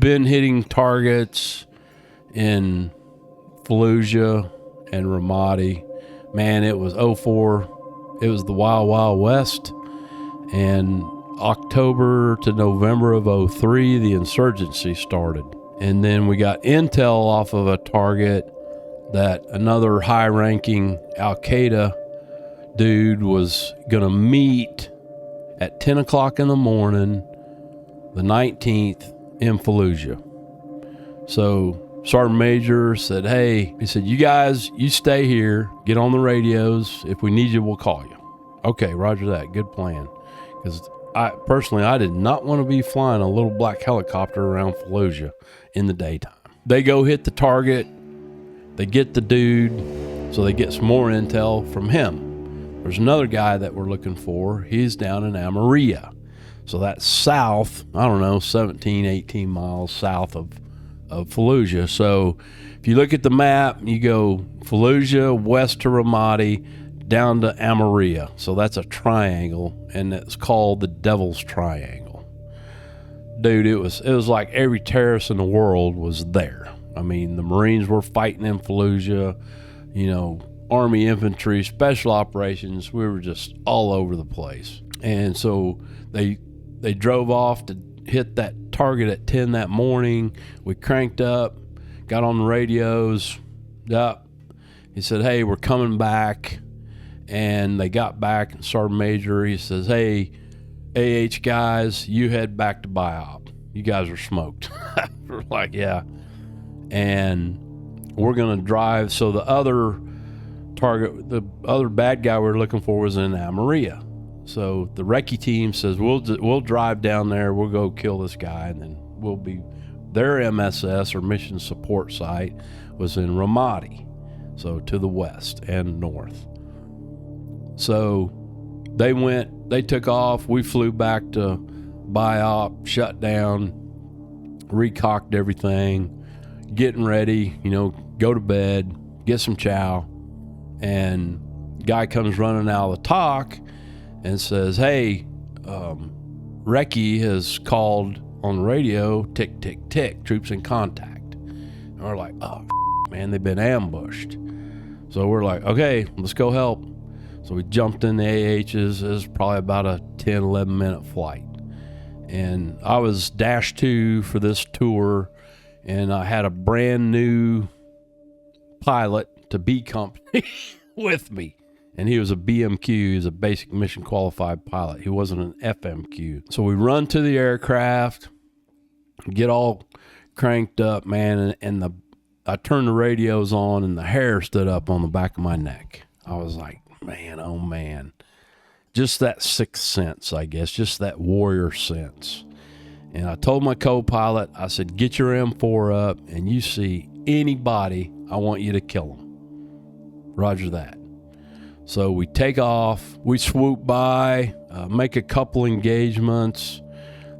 been hitting targets in Fallujah and Ramadi. Man, it was 04. It was the Wild Wild West. And October to November of 03, the insurgency started. And then we got intel off of a target that another high-ranking Al-Qaeda dude was going to meet at 10 o'clock in the morning, the 19th, in Fallujah. So Sergeant Major said, hey, he said, you guys, you stay here, get on the radios. If we need you, we'll call you. Okay, roger that. Good plan. Because I did not want to be flying a little black helicopter around Fallujah in the daytime. They go hit the target. They get the dude, so they get some more intel from him. There's another guy that we're looking for. He's down in Amaria. So that's south, 17, 18 miles south of Fallujah. So if you look at the map, you go Fallujah, west to Ramadi, down to Amaria. So that's a triangle, and it's called the Devil's Triangle. Dude, it was like every terrorist in the world was there. I mean, the Marines were fighting in Fallujah, Army infantry, special operations. We were just all over the place. And so they drove off to hit that target at 10 that morning. We cranked up, got on the radios. He said, hey, we're coming back. And they got back, and Sergeant Major, he says, hey, AH guys, you head back to BIOP. You guys are smoked. We're like, yeah. And we're going to drive. So the other target, the other bad guy we were looking for was in Amaria. So the Recce team says, we'll drive down there. We'll go kill this guy. And then we'll be, their MSS or mission support site was in Ramadi. So to the west and north. So they took off. We flew back to BIOP, shut down, recocked everything, getting ready, go to bed, get some chow. And guy comes running out of the talk and says, hey, Recce has called on the radio, tick, tick, tick, troops in contact. And we're like, oh, man, they've been ambushed. So we're like, okay, let's go help. So we jumped in the AHs. It was probably about a 10, 11 minute flight. And I was dash 2 for this tour, and I had a brand new pilot to B company with me. And he was a BMQ, he was a basic mission qualified pilot. He wasn't an FMQ. So we run to the aircraft, get all cranked up, man, and I turned the radios on, and the hair stood up on the back of my neck. I was like, man, oh man. Just that sixth sense, I guess, just that warrior sense. And I told my co-pilot, I said, get your M4 up, and you see anybody, I want you to kill them. Roger that. So we take off, we swoop by, make a couple engagements.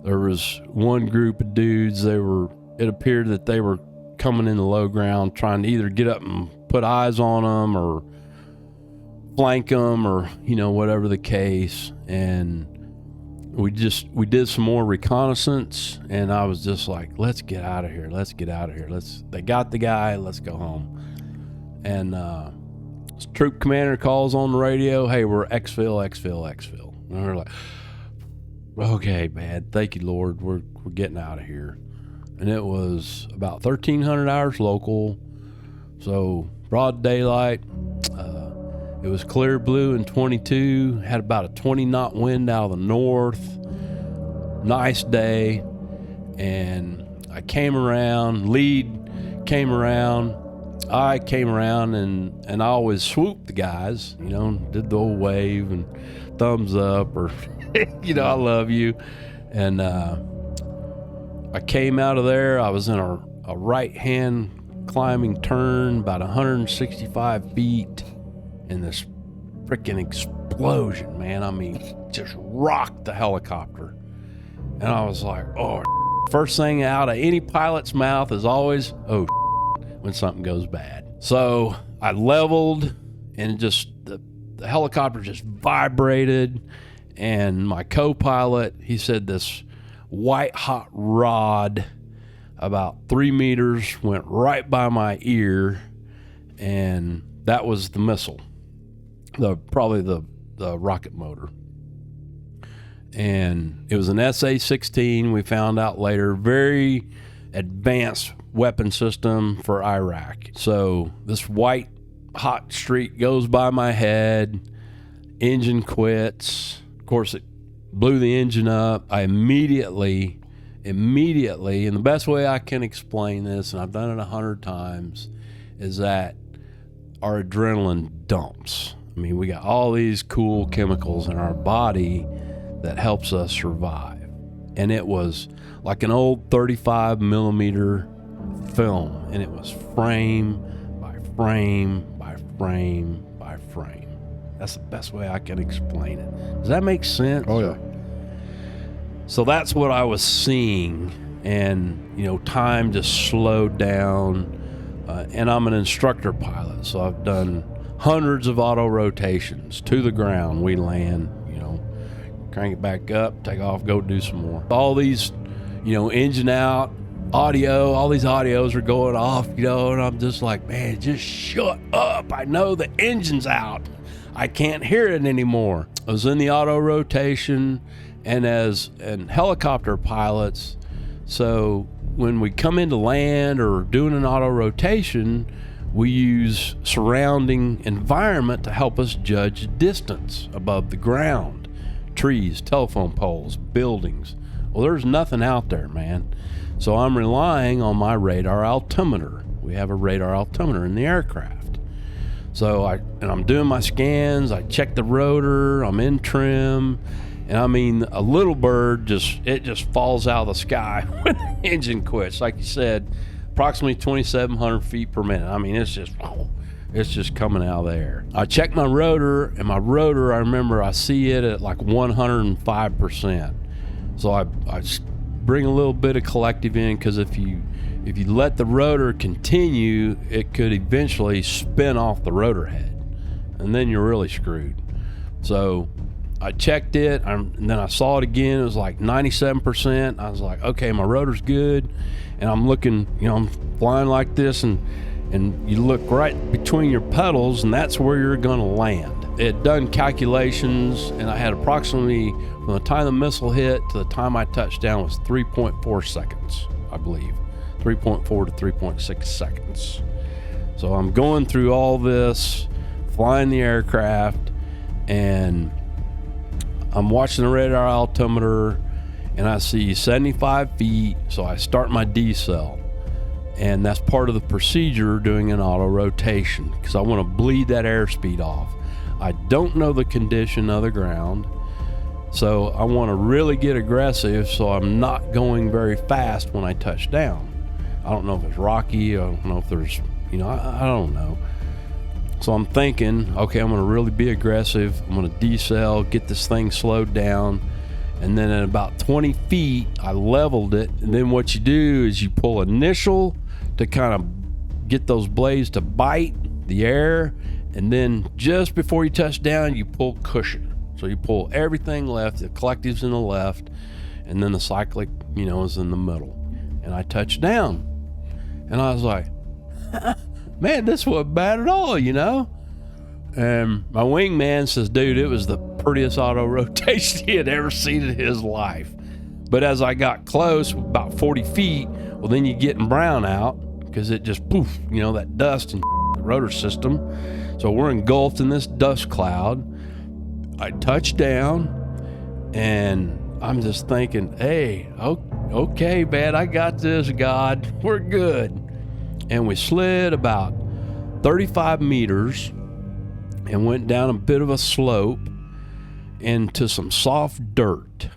There was one group of dudes, it appeared that they were coming in the low ground, trying to either get up and put eyes on them or flank them or, whatever the case. And we did some more reconnaissance, and I was just like, let's get out of here. They got the guy, let's go home. And, troop commander calls on the radio, hey, we're exfil. And we're like, okay, man, thank you, Lord. We're getting out of here. And it was about 1,300 hours local. So broad daylight. It was clear blue and 22, had about a 20 knot wind out of the north. Nice day. And I came around, lead came around. I came around and I always swooped the guys, did the old wave and thumbs up or, I love you. And I came out of there. I was in a right-hand climbing turn, about 165 feet, and this freaking explosion, man. I mean, just rocked the helicopter. And I was like, oh, first thing out of any pilot's mouth is always, oh, when something goes bad. So I leveled, and just the helicopter just vibrated. And my co-pilot, he said this white hot rod about 3 meters, went right by my ear, and that was the missile, probably the rocket motor. And it was an SA-16, we found out later, very advanced weapon system for Iraq. So this white hot streak goes by my head, engine quits. Of course, it blew the engine up. I immediately, and the best way I can explain this, and I've done it 100 times, is that our adrenaline dumps. I mean, we got all these cool chemicals in our body that helps us survive. And it was like an old 35 millimeter film, and it was frame by frame by frame by frame. That's the best way I can explain it. Does that make sense? Oh, yeah. So that's what I was seeing, and time just slowed down. And I'm an instructor pilot, so I've done hundreds of auto rotations to the ground. We land, crank it back up, take off, go do some more. All these, engine out, audio, all these audios are going off, and I'm just like, man, just shut up. I know the engine's out. I can't hear it anymore. I was in the auto rotation and helicopter pilots. So when we come into land or doing an auto rotation, we use surrounding environment to help us judge distance above the ground. Trees, telephone poles, buildings. Well, there's nothing out there, man. So I'm relying on my radar altimeter. We have a radar altimeter in the aircraft. So I'm doing my scans, I check the rotor, I'm in trim, and I mean, a little bird just falls out of the sky when the engine quits. Like you said, approximately 2,700 feet per minute. I mean, it's just coming out of the air. I check my rotor, and my rotor, I remember I see it at like 105%. So I bring a little bit of collective in, because if you let the rotor continue, it could eventually spin off the rotor head, and then you're really screwed. So I checked it, and then I saw it again. It was like 97%. I was like, okay, my rotor's good. And I'm looking, I'm flying like this, and you look right between your pedals, and that's where you're going to land. It had done calculations, and I had approximately, from the time the missile hit to the time I touched down, was 3.4 seconds, I believe. 3.4 to 3.6 seconds. So I'm going through all this, flying the aircraft, and I'm watching the radar altimeter, and I see 75 feet, so I start my decel. And that's part of the procedure doing an auto rotation, because I want to bleed that airspeed off. I don't know the condition of the ground, so I want to really get aggressive so I'm not going very fast when I touch down. I don't know if it's rocky, I don't know if there's, I don't know. So I'm thinking, okay, I'm going to really be aggressive. I'm going to decel, get this thing slowed down. And then at about 20 feet, I leveled it. And then what you do is you pull initial to kind of get those blades to bite the air. And then just before you touch down, you pull cushion. So you pull everything left, the collective's in the left, and then the cyclic, is in the middle. And I touched down. And I was like, man, this wasn't bad at all, And my wingman says, dude, it was the prettiest auto rotation he had ever seen in his life. But as I got close, about 40 feet, well, then you get in brownout, because it just poof, that dust and the rotor system. So we're engulfed in this dust cloud. I touch down, and I'm just thinking, hey, okay, man, I got this, God. We're good. And we slid about 35 meters and went down a bit of a slope into some soft dirt.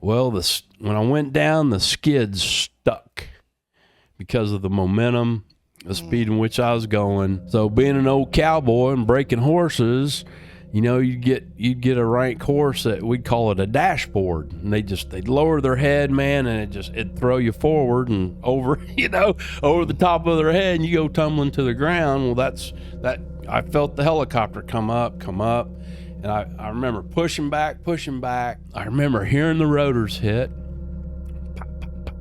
Well, when I went down, the skids stuck because of the momentum, the speed in which I was going. So being an old cowboy and breaking horses, you'd get a rank horse that we'd call it a dashboard, and they'd lower their head, man, and it'd throw you forward and over, over the top of their head, and you go tumbling to the ground. Well, that's that. I felt the helicopter come up, and I remember pushing back. I remember hearing the rotors hit, pop, pop, pop.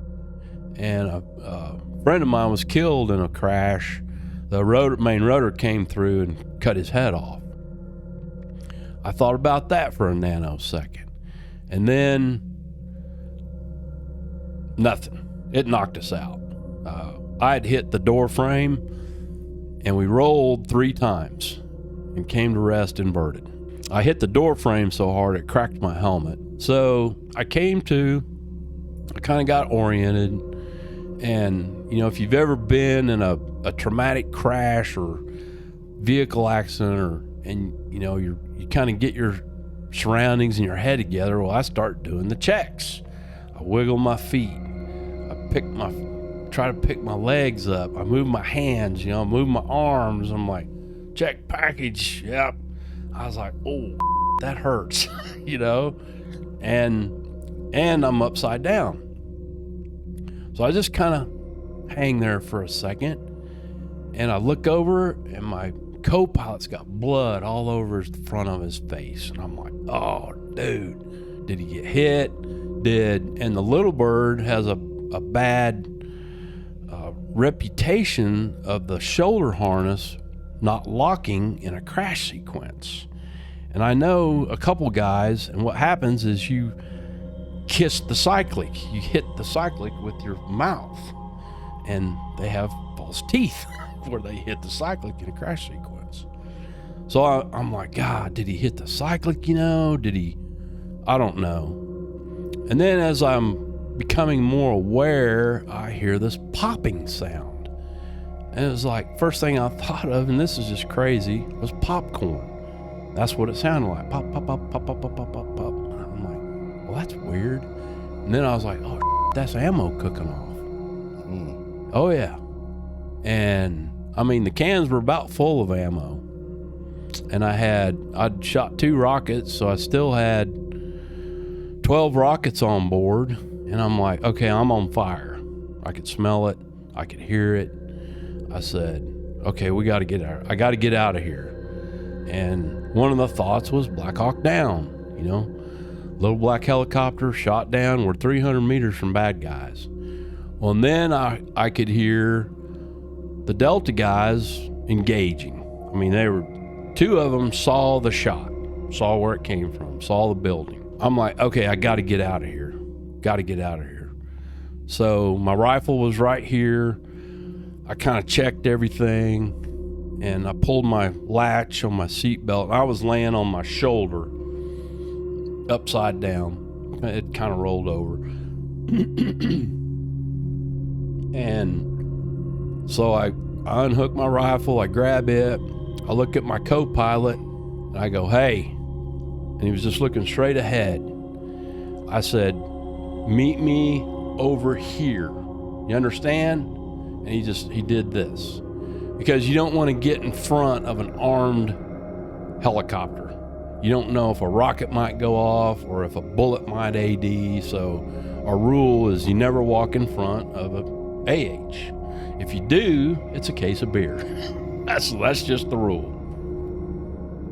and a friend of mine was killed in a crash. The main rotor came through and cut his head off. I thought about that for a nanosecond, and then nothing. It knocked us out. I had hit the door frame, and we rolled 3 times and came to rest inverted. I hit the door frame so hard it cracked my helmet. So I came to, I kind of got oriented, and you know, if you've ever been in a traumatic crash or vehicle accident, and you know, you kind of get your surroundings in your head together. Well, I start doing the checks. I wiggle my feet. Try to pick my legs up. I move my hands, you know, move my arms. I'm like, check package. Yep. I was like, oh, that hurts, you know, and I'm upside down. So I just kind of hang there for a second, and I look over, and my co-pilot's got blood all over the front of his face, and I'm like, oh, dude, did he get hit? And the little bird has a bad reputation of the shoulder harness not locking in a crash sequence. And I know a couple guys, and what happens is you kiss the cyclic. You hit the cyclic with your mouth, and they have false teeth where they hit the cyclic in a crash sequence. So I'm like, God, did he hit the cyclic, you know? I don't know. And then as I'm becoming more aware, I hear this popping sound. And it was like, first thing I thought of, and this is just crazy, was popcorn. That's what it sounded like. Pop, pop, pop, pop, pop, pop, pop, pop, pop. And I'm like, well, that's weird. And then I was like, oh, that's ammo cooking off. Oh, yeah. And I mean, the cans were about full of ammo. And I'd shot 2 rockets, so I still had 12 rockets on board. And I'm like, okay, I'm on fire. I could smell it. I could hear it. I said, okay, I got to get out of here. And one of the thoughts was Black Hawk Down, you know, little black helicopter shot down. We're 300 meters from bad guys. Well, and then I could hear the Delta guys engaging. I mean, 2 of them saw the shot, saw where it came from, saw the building. I'm like, okay, I got to get out of here. So my rifle was right here. I kind of checked everything, and I pulled my latch on my seatbelt. I was laying on my shoulder, upside down. It kind of rolled over. And so I unhook my rifle, I grab it, I look at my co-pilot, and I go, hey. And he was just looking straight ahead. I said, meet me over here. You understand? And he did this. Because you don't want to get in front of an armed helicopter. You don't know if a rocket might go off or if a bullet might AD. So our rule is you never walk in front of a AH. If you do, it's a case of beer. That's just the rule.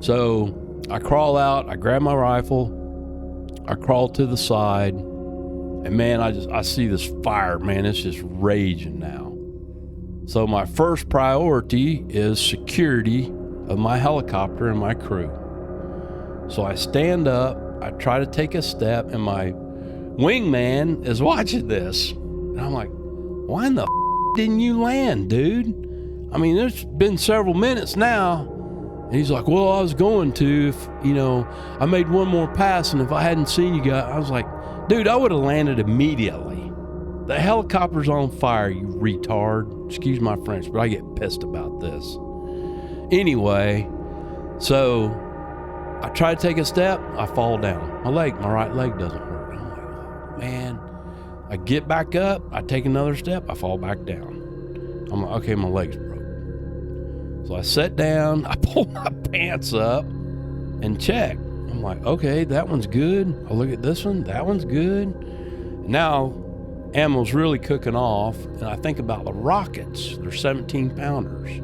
So I crawl out, I grab my rifle, I crawl to the side, and man, I see this fire, man, it's just raging now. So my first priority is security of my helicopter and my crew. So I stand up, I try to take a step, and my wingman is watching this. And I'm like, why in the didn't you land, dude? I mean, there's been several minutes now. And he's like, well, I was going to, if, you know, I made one more pass, and if I hadn't seen you guys, I was like, dude, I would have landed immediately. The helicopter's on fire, you retard. Excuse my French, but I get pissed about this. Anyway, so I try to take a step, I fall down. My right leg doesn't work. I'm like, oh, man. I get back up, I take another step, I fall back down. I'm like, okay, my leg's broke. So I sat down, I pull my pants up and check. I'm like, okay, that one's good. I look at this one, that one's good. Now, ammo's really cooking off, and I think about the rockets. They're 17 pounders.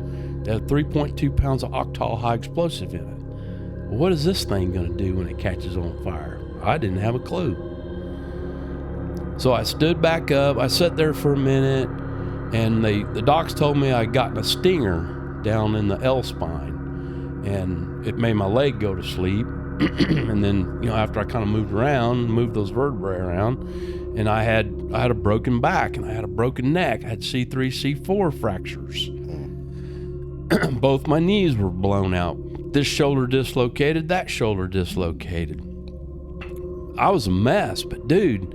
They have 3.2 pounds of octal high explosive in it. Well, what is this thing gonna do when it catches on fire? I didn't have a clue. So I stood back up. I sat there for a minute, and the docs told me I'd gotten a stinger down in the L spine, and it made my leg go to sleep. And then, you know, after I kind of moved those vertebrae around, and I had a broken back, and I had a broken neck. I had C3, C4 fractures. Both my knees were blown out. This shoulder dislocated, that shoulder dislocated. I was a mess, but dude,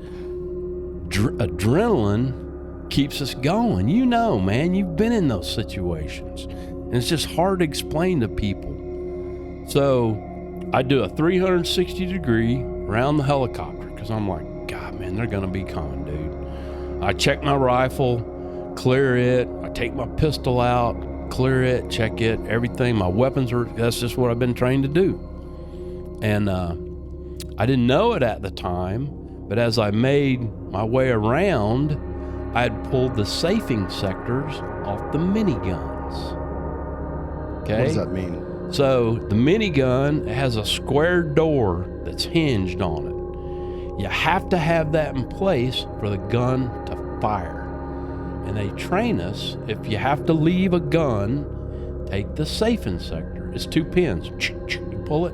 adrenaline keeps us going. You know, man, you've been in those situations, and it's just hard to explain to people. So I do a 360 degree around the helicopter, because I'm like, God, man, they're gonna be coming, dude. I check my rifle, clear it. I take my pistol out, clear it, check it, everything. My weapons that's just what I've been trained to do. And I didn't know it at the time, but as I made my way around, I had pulled the safing sectors off the miniguns. Okay? What does that mean? So the minigun has a square door that's hinged on it. You have to have that in place for the gun to fire. And they train us, if you have to leave a gun, take the safing sector. It's 2 pins. You pull it.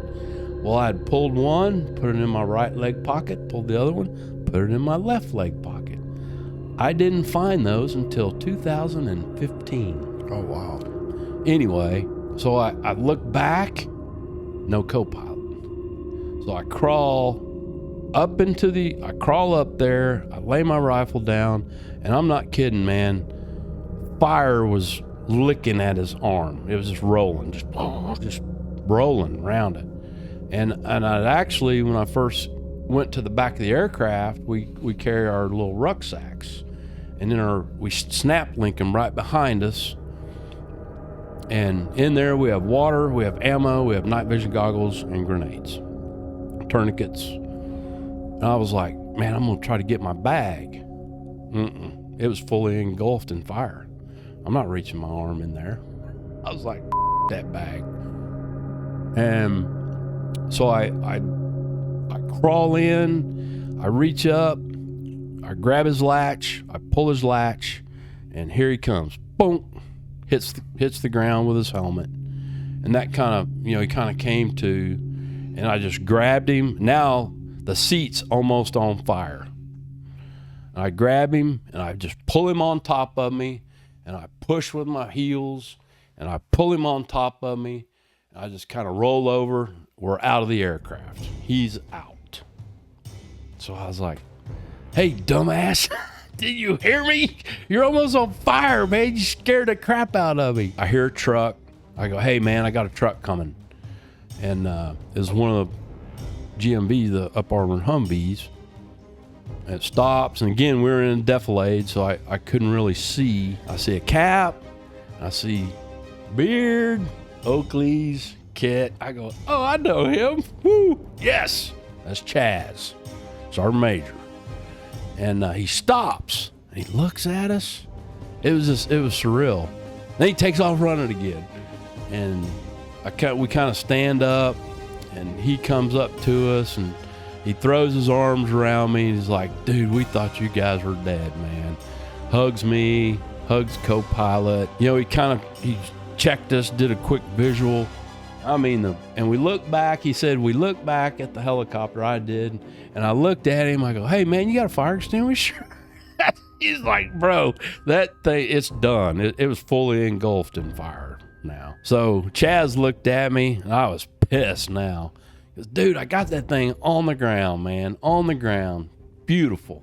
Well, I had pulled one, put it in my right leg pocket, pulled the other one, put it in my left leg pocket. I didn't find those until 2015. Oh, wow. Anyway, so I look back, no co-pilot. So I crawl up there, I lay my rifle down, and I'm not kidding, man. Fire was licking at his arm. It was just rolling, just rolling around it. And I'd actually, when I first went to the back of the aircraft, we carry our little rucksacks, and then we snap link them right behind us. And in there we have water, we have ammo, we have night vision goggles, and grenades, tourniquets. And I was like, man, I'm gonna try to get my bag. It was fully engulfed in fire. I'm not reaching my arm in there. I was like, that bag. And so I crawl in, I reach up, I grab his latch, I pull his latch, and here he comes. Boom! Hits the ground with his helmet. And that kind of, he kind of came to, and I just grabbed him. Now the seat's almost on fire. And I grab him, and I just pull him on top of me, and I push with my heels, and I pull him on top of me, and I just kind of roll over. We're out of the aircraft. He's out. So I was like, hey, dumbass, did you hear me? You're almost on fire, man. You scared the crap out of me. I hear a truck. I go, hey, man, I got a truck coming. And it was one of the GMVs, the up-armored Humvees. And it stops, and again, we were in a defilade, so I couldn't really see. I see a cap, I see beard, Oakley's, Kit. I go, oh, I know him. Woo, yes, that's Chaz, Sergeant Major. And he stops, and he looks at us. It was surreal. Then he takes off running again, and we kind of stand up, and he comes up to us, and he throws his arms around me. He's like, dude, we thought you guys were dead, man. Hugs me, hugs co-pilot. He checked us, did a quick visual. And we look back. He said, we look back at the helicopter. I did. And I looked at him. I go, hey, man, you got a fire extinguisher? He's like, bro, that thing, it's done. It was fully engulfed in fire now. So Chaz looked at me, and I was pissed now. He goes, dude, I got that thing on the ground, man, on the ground. Beautiful.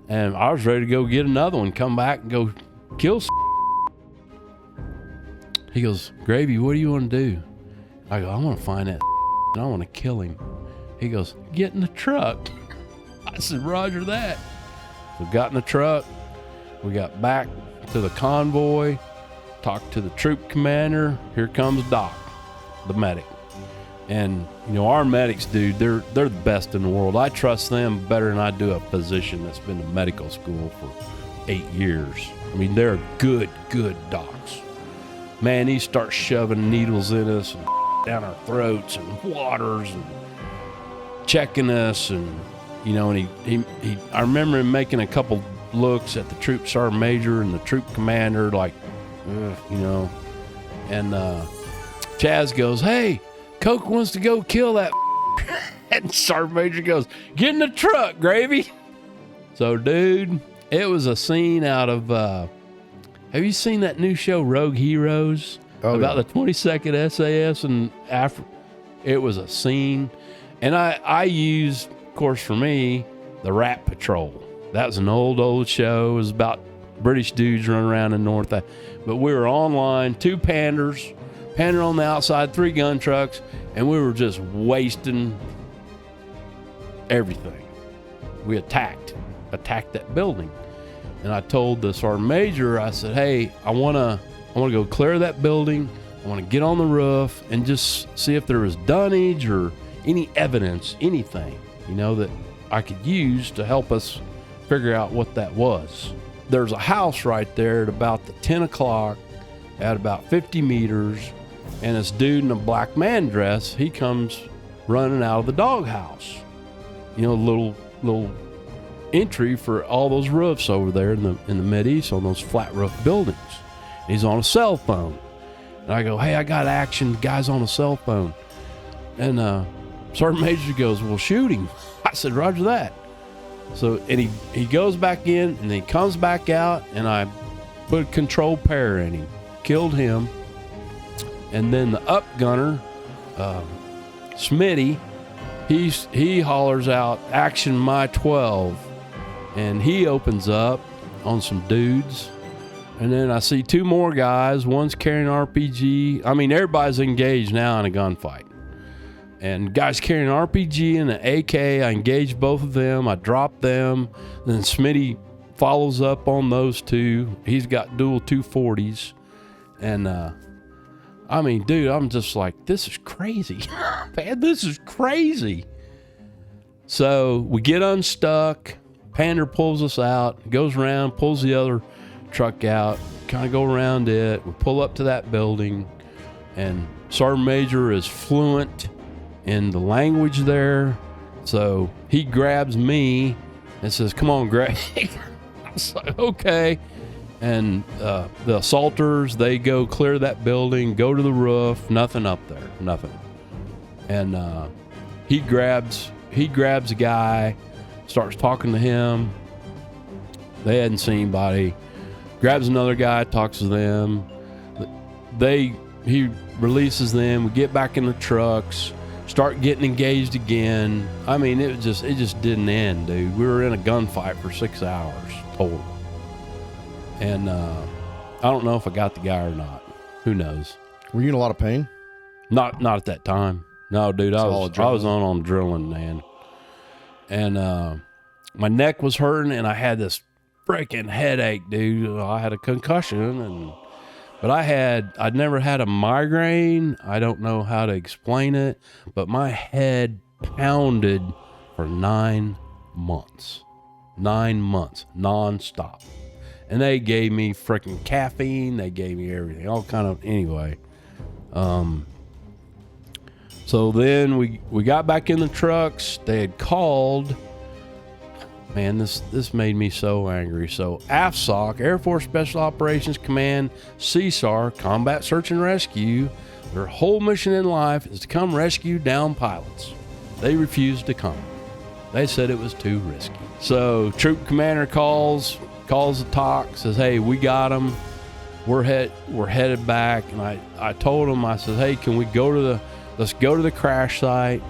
And I was ready to go get another one, come back and go kill He goes, Gravy, what do you want to do? I go, I want to find that and I want to kill him. He goes, get in the truck. I said, roger that. So got in the truck. We got back to the convoy, talked to the troop commander. Here comes Doc, the medic. And, our medics, dude, they're the best in the world. I trust them better than I do a physician that's been to medical school for 8 years. They're good docs. Man, he starts shoving needles in us and down our throats and waters and checking us. And you know, and I remember him making a couple looks at the troop sergeant major and the troop commander, like, you know, and Chaz goes, "Hey, Coke wants to go kill that," and sergeant major goes, "Get in the truck, Gravy." So, dude, it was a scene out of, have you seen that new show, Rogue Heroes? About the 22nd SAS and Africa. It was a scene. And I used, of course, for me, the Rat Patrol. That was an old show. It was about British dudes running around in North. But we were online, 2 Panders, Pander on the outside, 3 gun trucks, and we were just wasting everything. We attacked that building. And I told the sergeant major, I said, "Hey, I want to go clear that building. I want to get on the roof and just see if there was dunnage or any evidence, anything, you know, that I could use to help us figure out what that was." There's a house right there at about the 10 o'clock at about 50 meters, and this dude in a black man dress, he comes running out of the doghouse. You know, little entry for all those roofs over there in the Mideast on those flat roof buildings. He's on a cell phone. And I go, "Hey, I got action. Guy's on a cell phone." And sergeant major goes, "Well, shoot him." I said, "Roger that." So, and he goes back in, and then he comes back out, and I put a controlled pair in him, killed him. And then the up gunner, Smitty, he hollers out, "Action my 12." And he opens up on some dudes. And then I see 2 more guys. One's carrying an RPG. I mean, everybody's engaged now in a gunfight. And guys carrying an RPG and an AK. I engage both of them. I drop them. Then Smitty follows up on those 2. He's got dual 240s. And, I mean, dude, I'm just like, this is crazy. Man, this is crazy. So we get unstuck. Pander pulls us out, goes around, pulls the other truck out, kind of go around it. We pull up to that building, and sergeant major is fluent in the language there. So he grabs me and says, "Come on, Greg." I was like, "Okay." And the assaulters, they go clear that building, go to the roof, nothing up there, nothing. And he grabs a guy, starts talking to him. They hadn't seen anybody. Grabs another guy, talks to them. He releases them. We get back in the trucks, start getting engaged again. I mean, it just didn't end, dude. We were in a gunfight for 6 hours total. And I don't know if I got the guy or not. Who knows? Were you in a lot of pain? Not at that time. No, dude. I was on adrenaline, man. And my neck was hurting, and I had this freaking headache, dude. I had a concussion, but I'd never had a migraine. I don't know how to explain it, but my head pounded for 9 months. 9 months, nonstop. And they gave me freaking caffeine. They gave me everything, all kind of, anyway. So then we got back in the trucks. They had called. Man, this made me so angry. So AFSOC, Air Force Special Operations Command, CSAR, Combat Search and Rescue, their whole mission in life is to come rescue downed pilots. They refused to come. They said it was too risky. So troop commander calls the TOC, says, "Hey, we got them. We're headed back." And I told him, I said, "Hey, can we let's go to the crash site,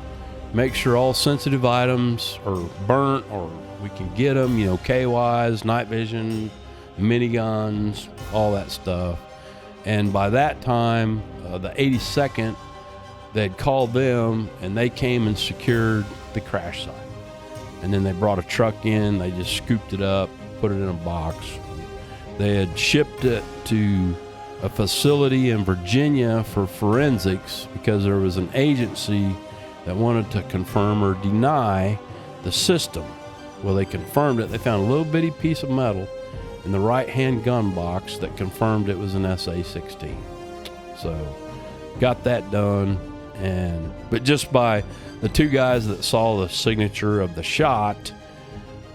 make sure all sensitive items are burnt, or we can get them, you know, KYs, night vision, miniguns, all that stuff." And by that time, the 82nd, they'd called them, and they came and secured the crash site. And then they brought a truck in, they just scooped it up, put it in a box. They had shipped it to a facility in Virginia for forensics because there was an agency that wanted to confirm or deny the system. Well, they confirmed it. They found a little bitty piece of metal in the right-hand gun box that confirmed it was an SA-16. So got that done, But just by the two guys that saw the signature of the shot,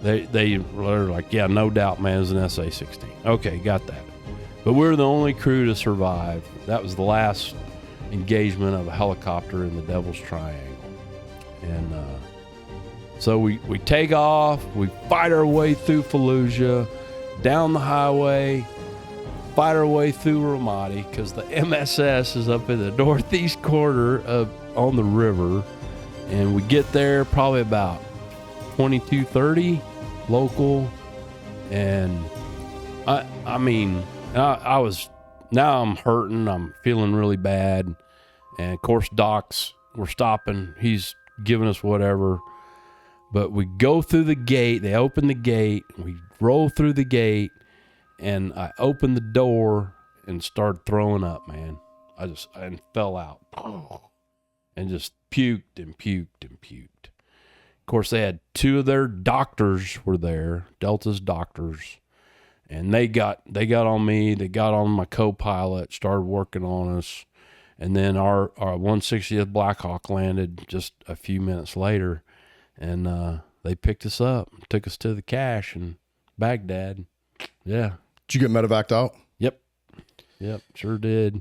they were like, yeah, no doubt, man, it was an SA-16. Okay, got that. But we were the only crew to survive. That was the last engagement of a helicopter in the Devil's Triangle. And so we take off, we fight our way through Fallujah, down the highway, fight our way through Ramadi, because the MSS is up in the northeast corner on the river. And we get there probably about 22:30 local. And I mean, now I'm hurting. I'm feeling really bad. And of course, Doc's, we're stopping. He's giving us whatever. But we go through the gate. They open the gate. We roll through the gate. And I opened the door and started throwing up, man. I fell out. And just puked and puked and puked. Of course, they had two of their doctors were there, Delta's doctors. And they got on me. They got on my co-pilot, started working on us. And then our 160th Black Hawk landed just a few minutes later. And they picked us up, took us to the cache in Baghdad. Yeah. Did you get medevaced out? Yep, sure did.